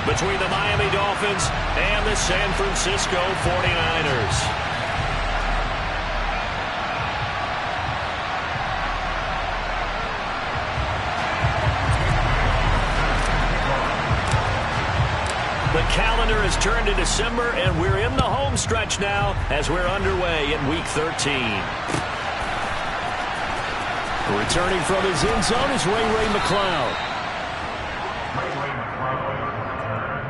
between the Miami Dolphins and the San Francisco 49ers. The calendar has turned to December, and we're in the home stretch now as we're underway in Week 13. Returning from his end zone is Ray McCloud. Ray McCloud will return.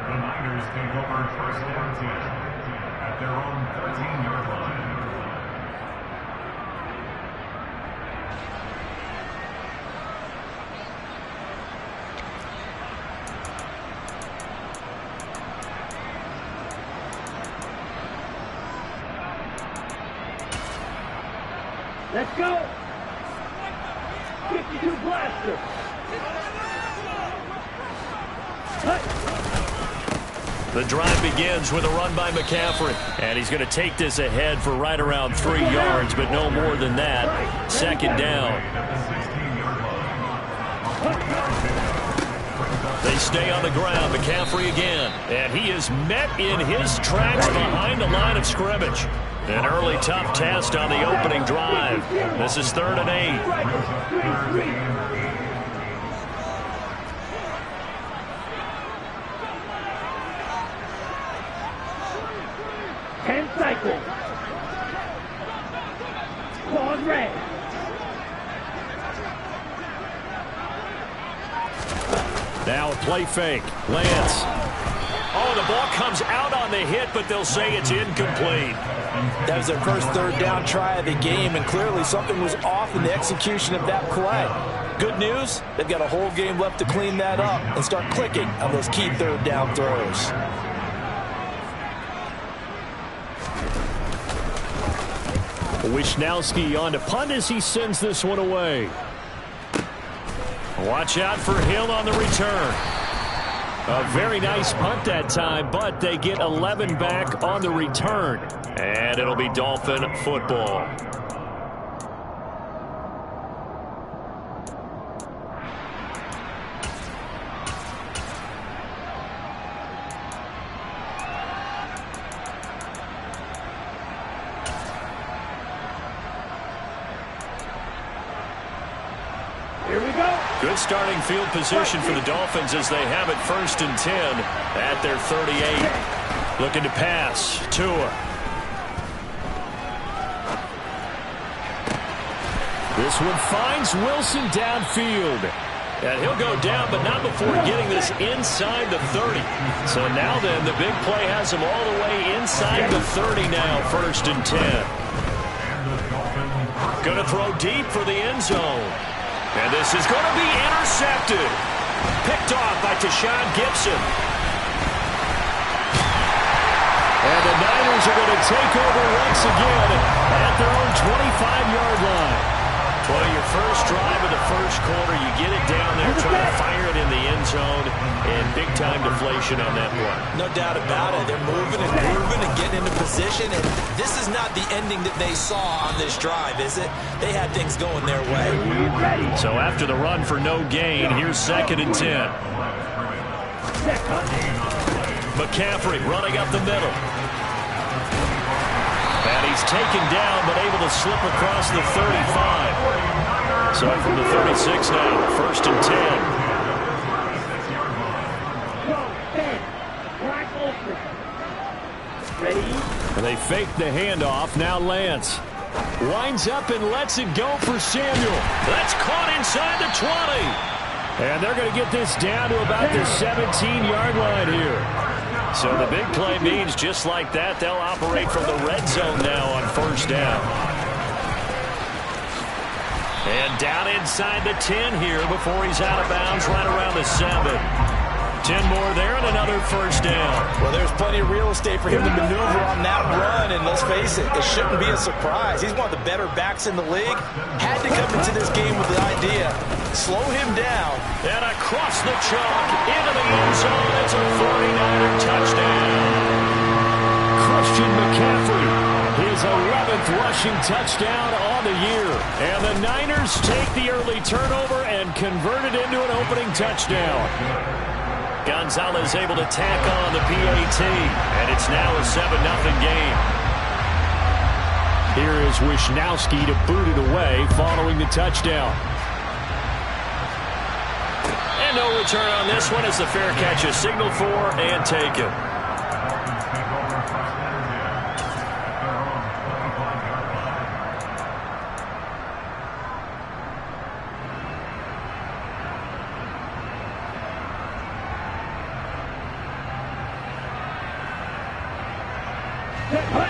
The Niners take over first and 10 at their own 13-yard line. Let's go! 52 blaster! The drive begins with a run by McCaffrey. And he's going to take this ahead for right around 3 yards, but no more than that. Second down. They stay on the ground. McCaffrey again. And he is met in his tracks behind the line of scrimmage. An early tough test on the opening drive. This is 3rd and 8. 10 cycles. Pause red. Now a play fake. Lance. Oh, the ball comes out on the hit, but they'll say it's incomplete. That was their first 3rd down try of the game, and clearly something was off in the execution of that play. Good news, they've got a whole game left to clean that up and start clicking on those key 3rd down throws. Wishnowski on to punt as he sends this one away. Watch out for Hill on the return. A very nice punt that time, but they get 11 back on the return. And it'll be Dolphin football. Here we go. Good starting field position for the Dolphins as they have it 1st and 10 at their 38. Looking to pass. Tua. This one finds Wilson downfield. And he'll go down, but not before getting this inside the 30. So now then, the big play has him all the way inside the 30 now, 1st and 10. Going to throw deep for the end zone. And this is going to be intercepted. Picked off by Tashawn Gibson. And the Niners are going to take over once again at their own 25-yard line. Well, your first drive of the first quarter, you get it down there, try to fire it in the end zone, and big-time deflation on that one. No doubt about it. They're moving and grooving and getting into position, and this is not the ending that they saw on this drive, is it? They had things going their way. So after the run for no gain, here's 2nd and 10. McCaffrey running up the middle. And he's taken down, but able to slip across the 35. So from the 36 now, 1st and 10. Ready? And they fake the handoff. Now Lance winds up and lets it go for Samuel. That's caught inside the 20. And they're going to get this down to about the 17-yard line here. So the big play means just like that, they'll operate from the red zone now on 1st down. And down inside the 10 here before he's out of bounds right around the 7. 10 more there and another 1st down. Well, there's plenty of real estate for him to maneuver on that run, and let's face it, it shouldn't be a surprise. He's one of the better backs in the league. Had to come into this game with the idea, slow him down. And across the chalk, into the end zone, it's a 49er touchdown. Christian McCaffrey, his 11th rushing touchdown on the year. And the Niners take the early turnover and convert it into an opening touchdown. Gonzalez able to tack on the PAT, and it's now a 7-0 game. Here is Wisnowski to boot it away following the touchdown. And no return on this one as the fair catch is signaled for and taken.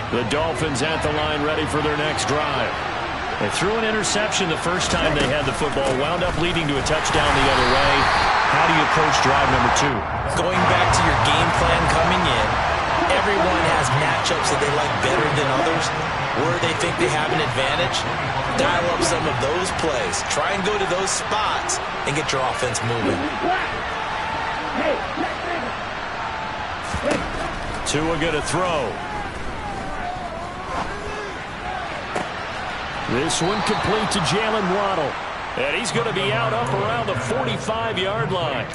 The Dolphins at the line ready for their next drive. They threw an interception the first time they had the football, wound up leading to a touchdown the other way. How do you approach drive number 2? Going back to your game plan coming in, everyone has matchups that they like better than others. Where they think they have an advantage, dial up some of those plays. Try and go to those spots and get your offense moving. Tua going to throw. This one complete to Jalen Waddle. And he's going to be out up around the 45-yard line.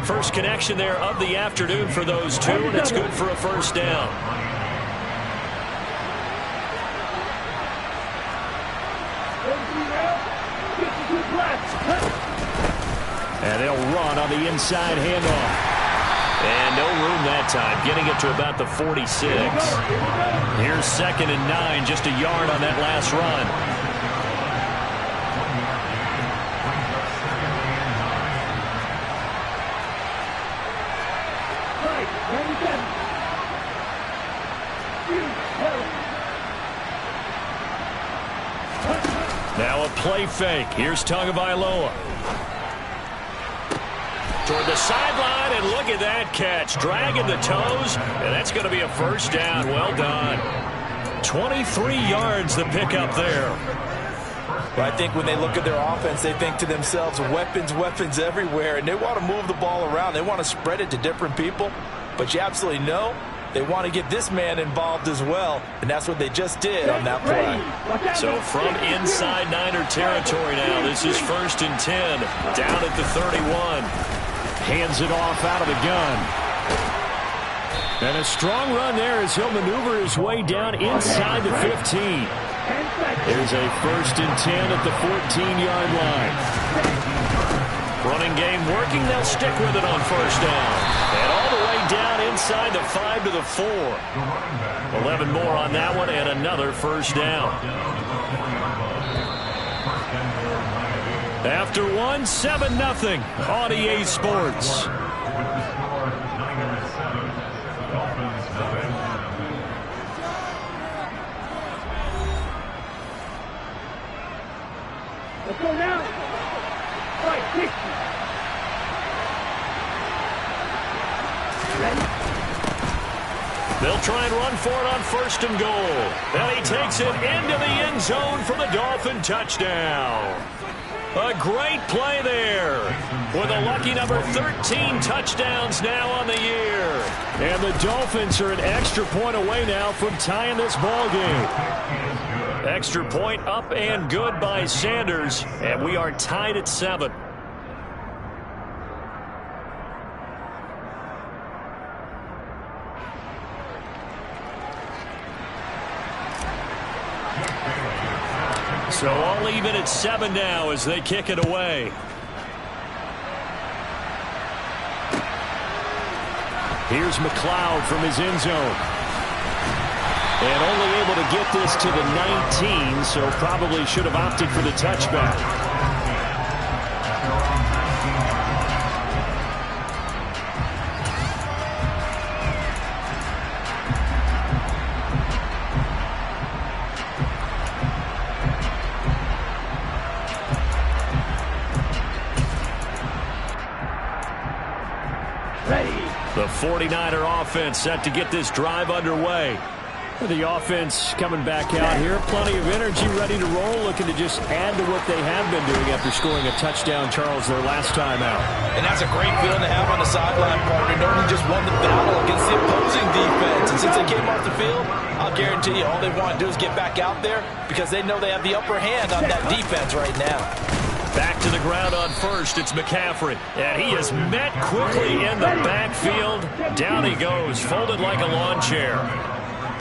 First connection there of the afternoon for those two, and it's good for a first down. And they'll run on the inside handoff. And no room that time, getting it to about the 46. Here's 2nd and 9, just a yard on that last run. Now a play fake. Here's Tagovailoa. Toward the sideline, and look at that catch. Dragging the toes, and that's going to be a first down. Well done. 23 yards the pickup there. But I think when they look at their offense, they think to themselves, weapons, weapons everywhere, and they want to move the ball around. They want to spread it to different people, but you absolutely know they want to get this man involved as well, and that's what they just did on that play. So from inside Niner territory now, this is 1st and 10, down at the 31. Hands it off out of the gun. And a strong run there as he'll maneuver his way down inside the 15. There's a 1st and 10 at the 14-yard line. Running game working. They'll stick with it on first down. And all the way down inside the 5 to the 4. 11 more on that one and another first down. After one, 7-0 on EA Sports. Let's go now. Right, 60. Ready? They'll try and run for it on 1st and goal. And he takes it into the end zone for the Dolphin touchdown. A great play there with a lucky number 13 touchdowns now on the year. And the Dolphins are an extra point away now from tying this ball game. Extra point up and good by Sanders, and we are tied at 7. So all even at 7 now as they kick it away. Here's McLeod from his end zone. And only able to get this to the 19, so probably should have opted for the touchback. The 49er offense set to get this drive underway. The offense coming back out here. Plenty of energy, ready to roll, looking to just add to what they have been doing after scoring a touchdown, Charles, their last time out. And that's a great feeling to have on the sideline, partner, knowing you just won the battle against the opposing defense. And since they came off the field, I'll guarantee you all they want to do is get back out there because they know they have the upper hand on that defense right now. Back to the ground on first. It's McCaffrey. And he is met quickly in the backfield. Down he goes, folded like a lawn chair.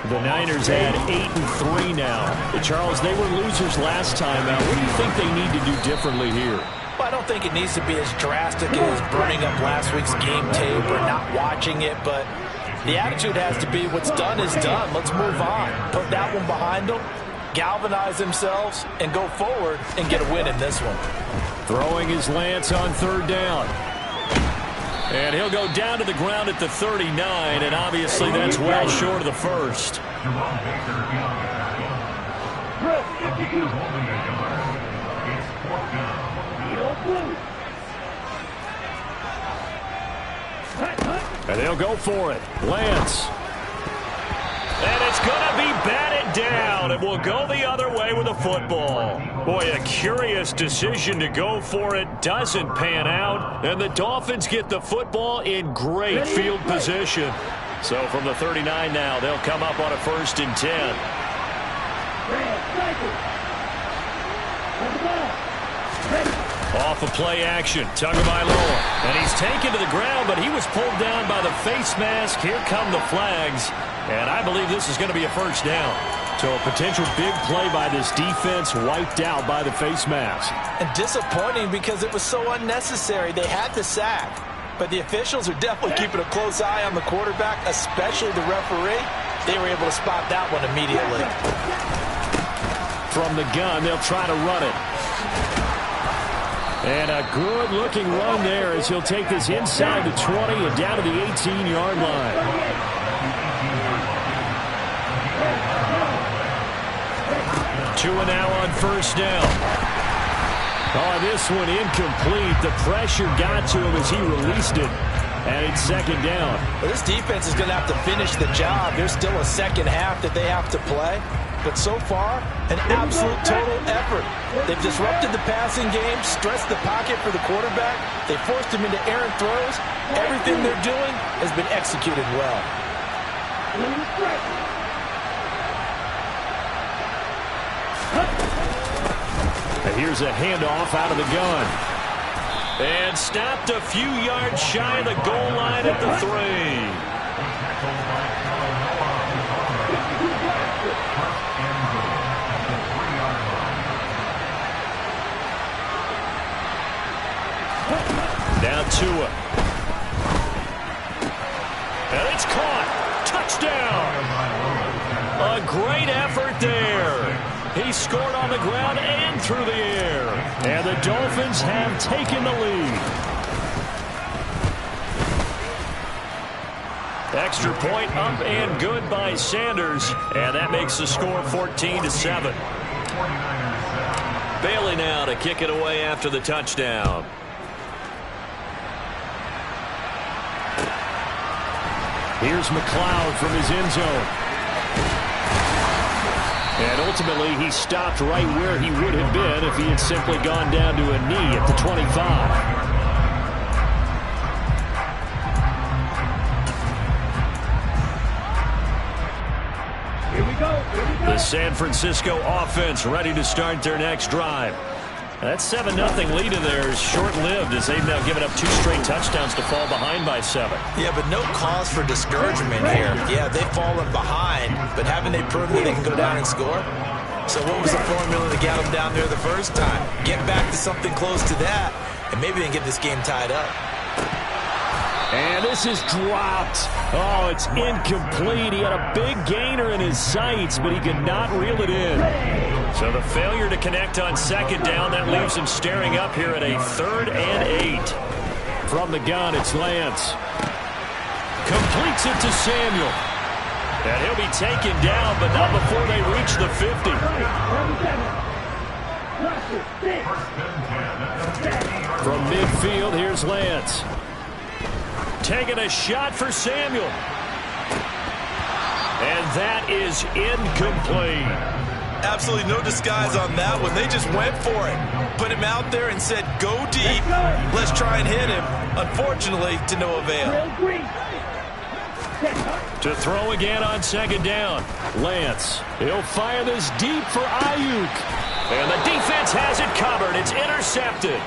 The Niners add 8-3 now. Charles, they were losers last time out. What do you think they need to do differently here? Well, I don't think it needs to be as drastic as burning up last week's game tape or not watching it, but the attitude has to be what's done is done. Let's move on. Put that one behind them, galvanize themselves, and go forward and get a win in this one. Throwing his Lance on third down. And he'll go down to the ground at the 39, and obviously that's well short of the first. And they'll go for it. Lance. And it's going to be batted down. It will go the other way with the football. Boy, a curious decision to go for it. Doesn't pan out. And the Dolphins get the football in great field position. So from the 39 now, they'll come up on a 1st and 10. Off of play action, Tagovailoa. And he's taken to the ground, but he was pulled down by the face mask. Here come the flags. And I believe this is going to be a 1st down. So a potential big play by this defense wiped out by the face mask. And disappointing because it was so unnecessary. They had the sack. But the officials are definitely keeping a close eye on the quarterback, especially the referee. They were able to spot that one immediately. From the gun, they'll try to run it. And a good-looking run there as he'll take this inside the 20 and down to the 18-yard line. 2 now on 1st down. Oh, this one incomplete. The pressure got to him as he released it. And it's 2nd down. Well, this defense is going to have to finish the job. There's still a second half that they have to play. But so far, an absolute total effort. They've disrupted the passing game, stressed the pocket for the quarterback. They forced him into errant throws. Everything they're doing has been executed well. And here's a handoff out of the gun. And stopped a few yards shy of the goal line at the 3. Now Tua. And it's caught. Touchdown. A great effort there. He scored on the ground and through the air. And the Dolphins have taken the lead. Extra point up and good by Sanders. And that makes the score 14-7. Bailey now to kick it away after the touchdown. Here's McLeod from his end zone. And ultimately, he stopped right where he would have been if he had simply gone down to a knee at the 25. Here we go. The San Francisco offense ready to start their next drive. That 7-0 lead in there is short-lived as they've now given up 2 straight touchdowns to fall behind by 7. Yeah, but no cause for discouragement here. Yeah, they've fallen behind, but haven't they proven that they can go down and score? So what was the formula to get them down there the first time? Get back to something close to that, and maybe they can get this game tied up. And this is dropped. Oh, it's incomplete. He had a big gainer in his sights, but he could not reel it in. So the failure to connect on 2nd down, that leaves him staring up here at a 3rd and 8. From the gun, it's Lance. Completes it to Samuel. And he'll be taken down, but not before they reach the 50. From midfield, here's Lance. Taking a shot for Samuel. And that is incomplete. Absolutely no disguise on that one. They just went for it. Put him out there and said, go deep. Let's try and hit him. Unfortunately, to no avail. To throw again on 2nd down. Lance. He'll fire this deep for Ayuk. And the defense has it covered. It's intercepted.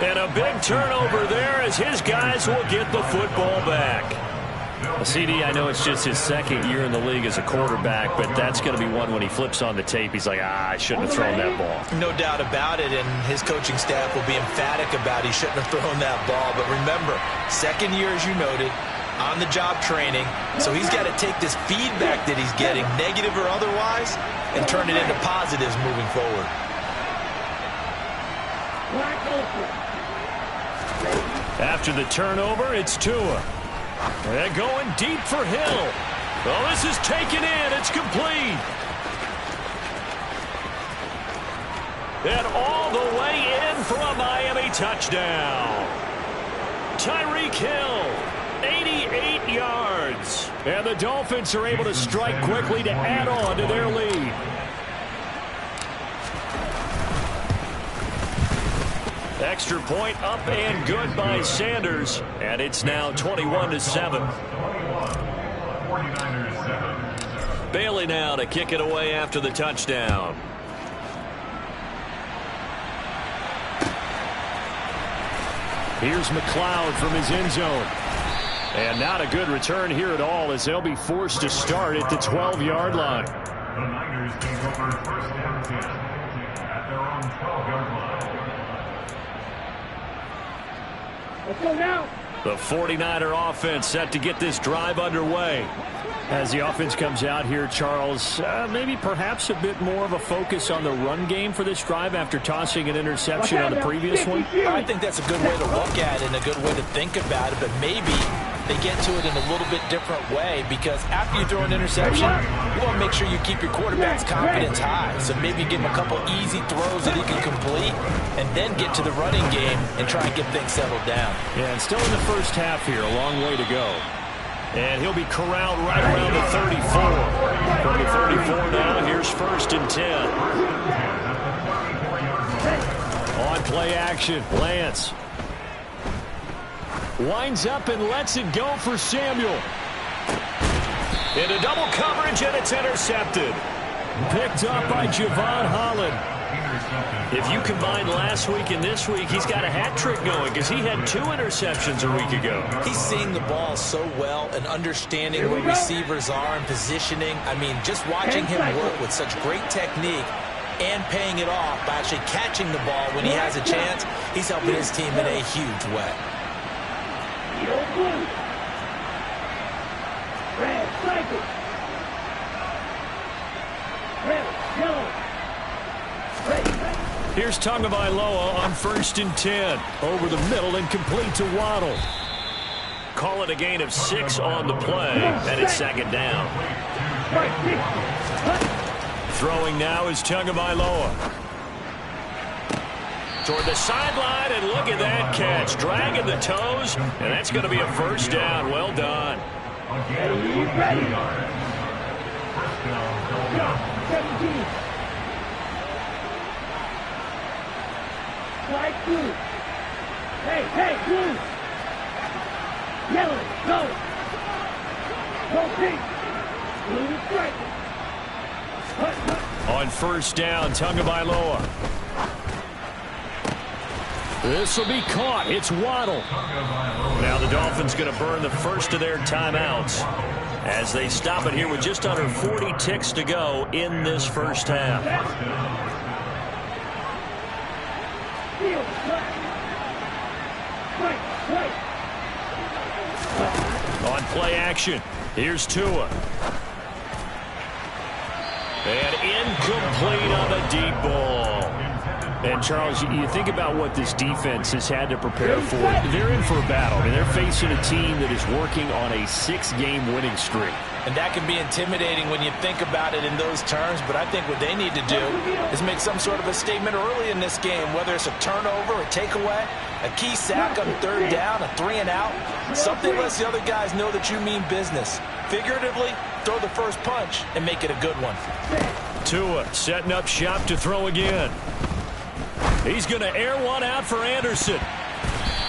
And a big turnover there as his guys will get the football back. CD, I know it's just his second year in the league as a quarterback, but that's going to be one when he flips on the tape. He's like, I shouldn't have thrown that ball. No doubt about it, and his coaching staff will be emphatic about he shouldn't have thrown that ball. But remember, second year, as you noted, on-the-job training, so he's got to take this feedback that he's getting, negative or otherwise, and turn it into positives moving forward. After the turnover, it's Tua. And going deep for Hill. Oh, this is taken in. It's complete. And all the way in for a Miami touchdown. Tyreek Hill, 88 yards. And the Dolphins are able to strike quickly to add on to their lead. Extra point up and good by Sanders. And it's now 21-7. Bailey now to kick it away after the touchdown. Here's McLeod from his end zone. And not a good return here at all as they'll be forced to start at the 12-yard line. The Niners take over first down 10 at their own 12-yard line. Let's go now. The 49er offense set to get this drive underway. As the offense comes out here, Charles, maybe perhaps a bit more of a focus on the run game for this drive after tossing an interception on the previous one? I think that's a good way to look at it and a good way to think about it, but maybe they get to it in a little bit different way because after you throw an interception, you want to make sure you keep your quarterback's confidence high. So maybe give him a couple easy throws that he can complete and then get to the running game and try and get things settled down. Yeah, and still in the first half here, a long way to go. And he'll be corralled right around the 34. From the 34 now, here's 1st and 10. On play action, Lance. Winds up and lets it go for Samuel. Into double coverage, and it's intercepted. Picked up by Javon Holland. If you combine last week and this week, he's got a hat trick going because he had 2 interceptions a week ago. He's seeing the ball so well and understanding where receivers are and positioning. I mean, just watching him work with such great technique and paying it off by actually catching the ball when he has a chance, he's helping his team in a huge way. Red, cycle. Red, yellow. Here's Tagovailoa on 1st and 10. Over the middle and complete to Waddle. Call it a gain of 6 on the play, and it's 2nd down. Throwing now is Tagovailoa. Toward the sideline, and look at that catch. Dragging the toes, and that's going to be a 1st down. Well done. Ready. 17. Slide blue. Hey, blue. Yellow, go. Go pink. Blue strike. On 1st down, Tagovailoa. This will be caught. It's Waddle. Now the Dolphins going to burn the first of their timeouts as they stop it here with just under 40 ticks to go in this first half. On play action, here's Tua. And incomplete on the deep ball. And, Charles, you think about what this defense has had to prepare for. They're in for a battle. I mean, they're facing a team that is working on a 6-game winning streak. And that can be intimidating when you think about it in those terms, but I think what they need to do is make some sort of a statement early in this game, whether it's a turnover, a takeaway, a key sack on 3rd down, a 3-and-out, something lets the other guys know that you mean business. Figuratively, throw the first punch and make it a good one. Tua setting up shop to throw again. He's going to air one out for Anderson.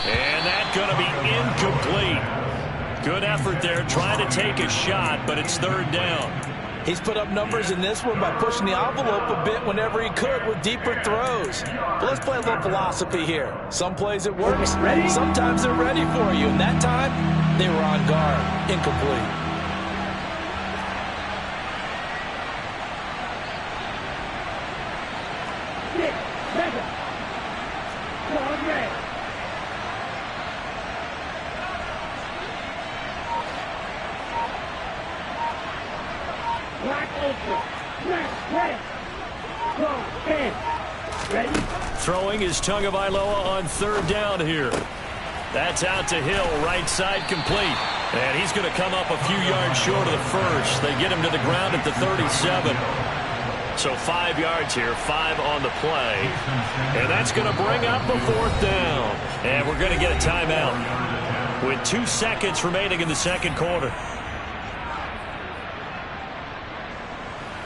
And that's going to be incomplete. Good effort there trying to take a shot, but it's 3rd down. He's put up numbers in this one by pushing the envelope a bit whenever he could with deeper throws. But let's play a little philosophy here. Some plays it works, sometimes they're ready for you. And that time, they were on guard. Incomplete. Throwing is Tagovailoa on third down here. That's out to Hill, right side complete. And he's going to come up a few yards short of the first. They get him to the ground at the 37. So 5 yards here, 5 on the play. And that's going to bring up a fourth down. And we're going to get a timeout with 2 seconds remaining in the second quarter.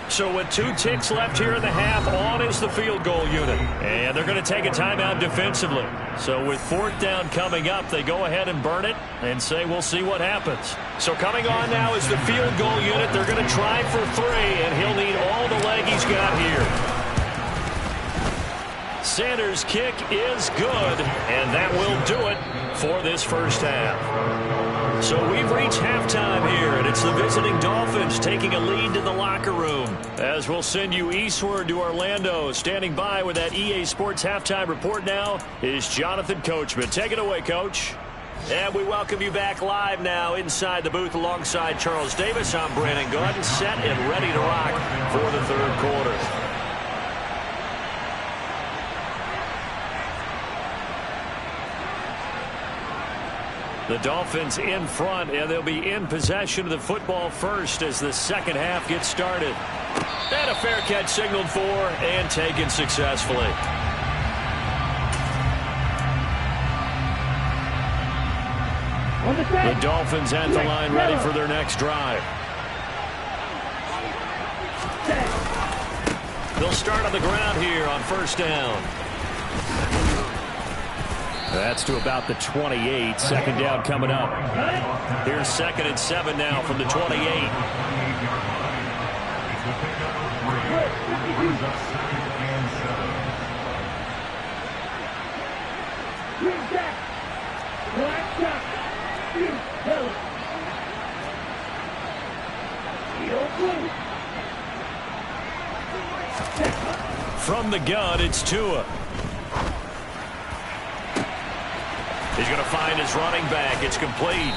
So with 2 ticks left here in the half, on is the field goal unit. And they're going to take a timeout defensively. So with fourth down coming up, they go ahead and burn it and say we'll see what happens. So coming on now is the field goal unit. They're going to try for 3, and he'll need all the leg he's got here. Sanders' kick is good, and that will do it for this first half. So we've reached halftime here, and it's the visiting Dolphins taking a lead to the locker room. As we'll send you eastward to Orlando. Standing by with that EA Sports halftime report now is Jonathan Coachman. Take it away, Coach. And we welcome you back live now inside the booth alongside Charles Davis. I'm Brandon Gaudin, set and ready to rock for the third quarter. The Dolphins in front, and they'll be in possession of the football first as the second half gets started. And a fair catch signaled for and taken successfully. The Dolphins at the line ready for their next drive. They'll start on the ground here on first down. That's to about the 28. Second down coming up. Here's 2nd and 7 now from the 28. From the gun, it's Tua. He's going to find his running back. It's complete.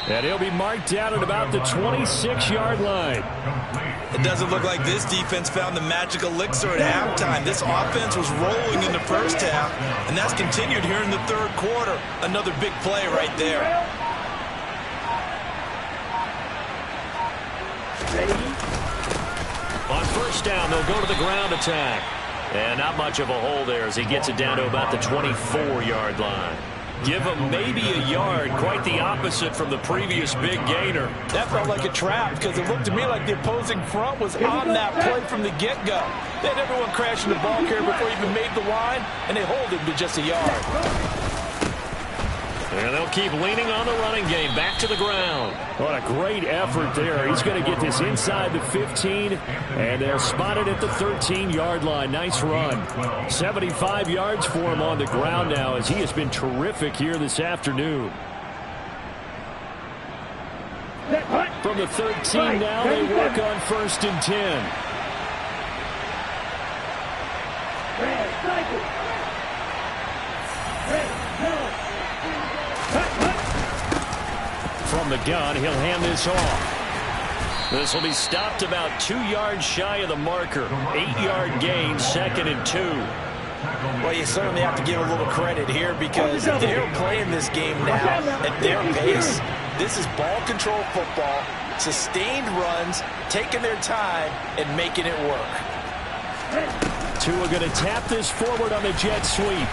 And he'll be marked down at about the 26-yard line. It doesn't look like this defense found the magic elixir at halftime. This offense was rolling in the first half, and that's continued here in the third quarter. Another big play right there. On first down, they'll go to the ground attack. And not much of a hole there as he gets it down to about the 24-yard line. Give him maybe a yard, quite the opposite from the previous big gainer. That felt like a trap because it looked to me like the opposing front was on that play from the get-go. They had everyone crashing the ball carrier before he even made the line, and they hold him to just a yard. And they'll keep leaning on the running game. Back to the ground. What a great effort there. He's going to get this inside the 15, and they'll spot it at the 13-yard line. Nice run. 75 yards for him on the ground now as he has been terrific here this afternoon. From the 13 now, they work on 1st and 10. From the gun, he'll hand this off. This will be stopped about 2 yards shy of the marker. 8-yard gain, 2nd and 2. Well, you certainly have to give a little credit here because they're playing this game now at their pace. This is ball control football, sustained runs, taking their time, and making it work. Tua going to tap this forward on the jet sweep.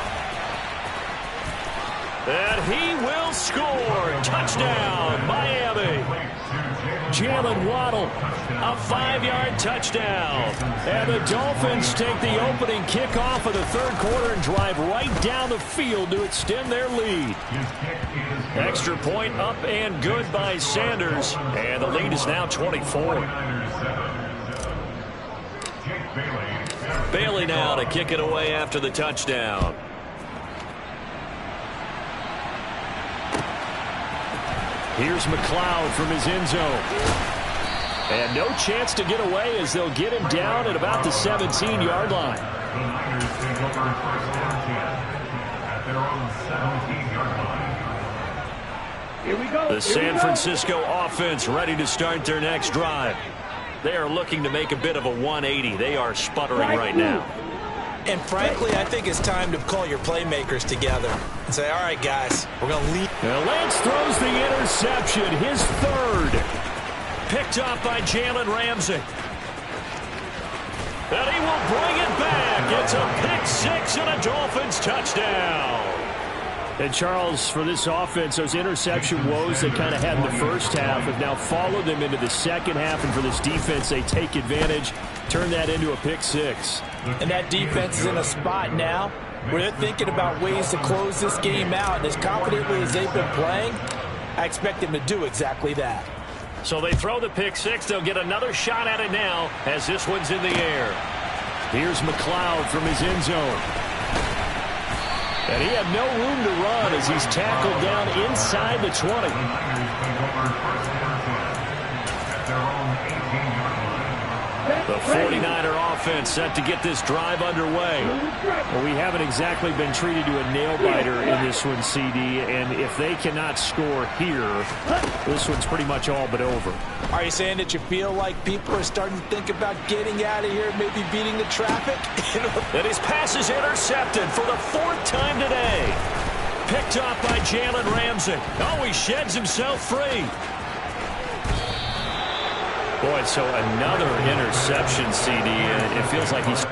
And he will score. Touchdown, Miami. Jalen Waddle, a 5-yard touchdown. And the Dolphins take the opening kickoff of the third quarter and drive right down the field to extend their lead. Extra point up and good by Sanders. And the lead is now 24. Bailey now to kick it away after the touchdown. Here's McLeod from his end zone. And no chance to get away as they'll get him down at about the 17-yard line. The Niners take over first down 10 at their own 17-yard line. Here we go. The San Francisco offense ready to start their next drive. They are looking to make a bit of a 180. They are sputtering right now. And frankly, I think it's time to call your playmakers together and say, all right, guys, we're going to lead. Now Lance throws the interception, his third. Picked up by Jalen Ramsey. And he will bring it back. It's a pick six and a Dolphins touchdown. And Charles, for this offense, those interception woes they kind of had in the first half have now followed them into the second half. And for this defense, they take advantage, turn that into a pick six. And that defense is in a spot now where they're thinking about ways to close this game out. And as confidently as they've been playing, I expect them to do exactly that. So they throw the pick six. They'll get another shot at it now as this one's in the air. Here's McLeod from his end zone. And he had no room to run as he's tackled down inside the 20. The Niners take over first down 10 at their own 18-yard line. The 49er offense set to get this drive underway. Well, we haven't exactly been treated to a nail-biter in this one, CD, and if they cannot score here, this one's pretty much all but over. Are you saying that you feel like people are starting to think about getting out of here, maybe beating the traffic? And his pass is intercepted for the fourth time today. Picked off by Jalen Ramsey. Oh, he sheds himself free. Boy, so another interception, CD. It feels like he's